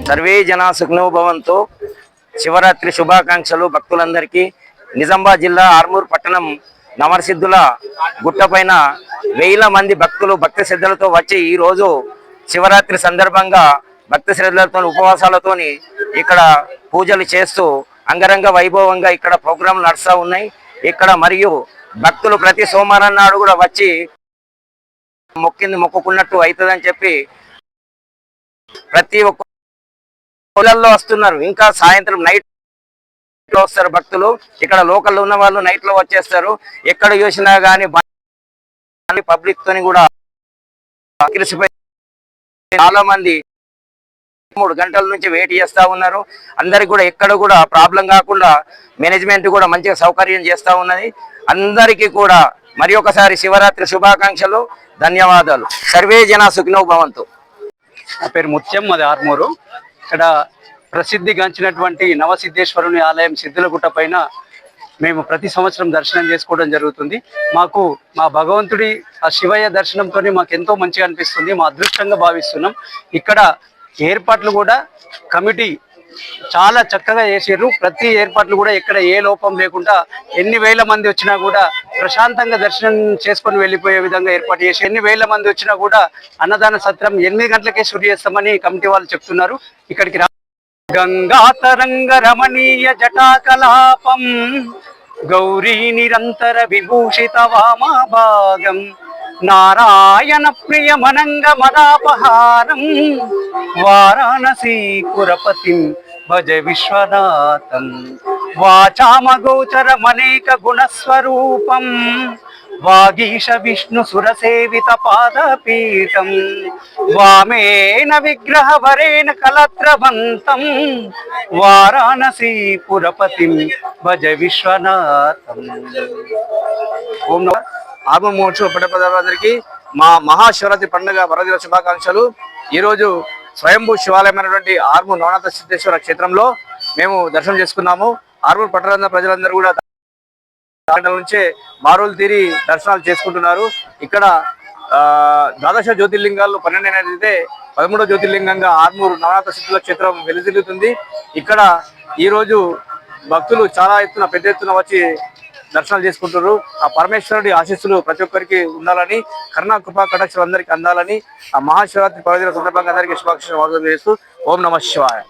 Survey జనా సుఖనో భవంతు. శివరాత్రి శుభాకాంక్షలు భక్తులందరికీ. నిజామాబాద్ జిల్లా ఆర్మూర్ పట్టణం నమరసిద్ధుల గుట్టపైన వేల మంది భక్తులు భక్తి శ్రద్ధలతో వచ్చి ఈరోజు శివరాత్రి సందర్భంగా భక్తి శ్రద్ధలతో ఉపవాసాలతో ఇక్కడ పూజలు చేస్తూ అంగరంగ వైభవంగా ఇక్కడ ప్రోగ్రాంలు నడుస్తూ ఉన్నాయి. ఇక్కడ మరియు భక్తులు ప్రతి సోమవారం నాడు కూడా వచ్చి మొక్కింది మొక్కుకున్నట్టు అవుతుందని చెప్పి ప్రతి ఒక్క ఊళ్ళల్లో వస్తున్నారు. ఇంకా సాయంత్రం నైట్ వస్తారు భక్తులు. ఇక్కడ లోకల్ ఉన్న వాళ్ళు నైట్ లో వచ్చేస్తారు. ఎక్కడ చూసినా గానీ పబ్లిక్ తోని కూడా చాలా మంది 3 గంటల నుంచి వెయిట్ చేస్తా ఉన్నారు. అందరికి కూడా ఎక్కడ కూడా ప్రాబ్లం కాకుండా మేనేజ్మెంట్ కూడా మంచిగా సౌకర్యం చేస్తా ఉన్నది. అందరికీ కూడా మరి ఒకసారి శివరాత్రి శుభాకాంక్షలు, ధన్యవాదాలు. సర్వే జన సుఖినో భవంతు. నా పేరు ముత్యం, మాది ఆర్మూరు. ఇక్కడ ప్రసిద్ధిగాంచినటువంటి నవసిద్ధేశ్వరుని ఆలయం సిద్ధులగుట్ట పైన మేము ప్రతి సంవత్సరం దర్శనం చేసుకోవడం జరుగుతుంది. మాకు మా భగవంతుడి ఆ శివయ్య దర్శనంతో మాకు ఎంతో మంచిగా అనిపిస్తుంది. మా అదృష్టంగా భావిస్తున్నాం. ఇక్కడ ఏర్పాట్లు కూడా కమిటీ చాలా చక్కగా చేసారు. ప్రతి ఏర్పాట్లు కూడా ఎక్కడ ఏ లోపం లేకుండా ఎన్ని వేల మంది వచ్చినా కూడా ప్రశాంతంగా దర్శనం చేసుకొని వెళ్ళిపోయే విధంగా ఏర్పాటు చేసి, ఎన్ని వేల మంది వచ్చినా కూడా అన్నదాన సత్రం 8 గంటలకే శురు చేస్తామని కమిటీ వాళ్ళు చెప్తున్నారు. ఇక్కడికి గంగా తరంగ రమణీయ జటాకలాపం గౌరీ నిరంతర విభూషిత వామభాగం నారాయణ ప్రియమనంగ మదాపహారం వారాణసీ పురపతిం భజ విశ్వనాథం వాచామగోచరమనేక గుణస్వరూపం వాగీశ విష్ణు సురసేవిత పాదపీఠం వామేన విగ్రహ వరేణ కలత్రవంతం వారాణసీ పురపతిం భజ విశ్వనాథం. ఓం నమః. ఆగమ మహోత్సవ పట్టపదాలందరికీ మా మహాశివరాత్రి పండుగ వరదిన శుభాకాంక్షలు. ఈరోజు స్వయంభూ శివాలయమైనటువంటి ఆర్మూర్ నవనాథ సిద్ధేశ్వర క్షేత్రంలో మేము దర్శనం చేసుకున్నాము. ఆర్మూర్ పట్టణ ప్రజలందరూ కూడా గంటల నుంచే మారోలు తీరి దర్శనాలు చేసుకుంటున్నారు. ఇక్కడ ద్వాదశ జ్యోతిర్లింగాల్లో 12 అయితే 13వ జ్యోతిర్లింగంగా ఆర్మూర్ నవనాథ సిద్ధుల క్షేత్రం వెలుదిల్లుతుంది. ఇక్కడ ఈరోజు భక్తులు చాలా ఎత్తున పెద్ద ఎత్తున వచ్చి దర్శనాలు చేసుకుంటున్నారు. ఆ పరమేశ్వరుడి ఆశీస్సులు ప్రతి ఒక్కరికి ఉండాలని, కరుణా కృపా కటాక్షలు అందరికీ అందాలని ఆ మహాశివరాత్రి పర్వదిన సందర్భంగా అందరికీ శుభాకాంక్షలు చేస్తూ ఓం నమః శివాయ.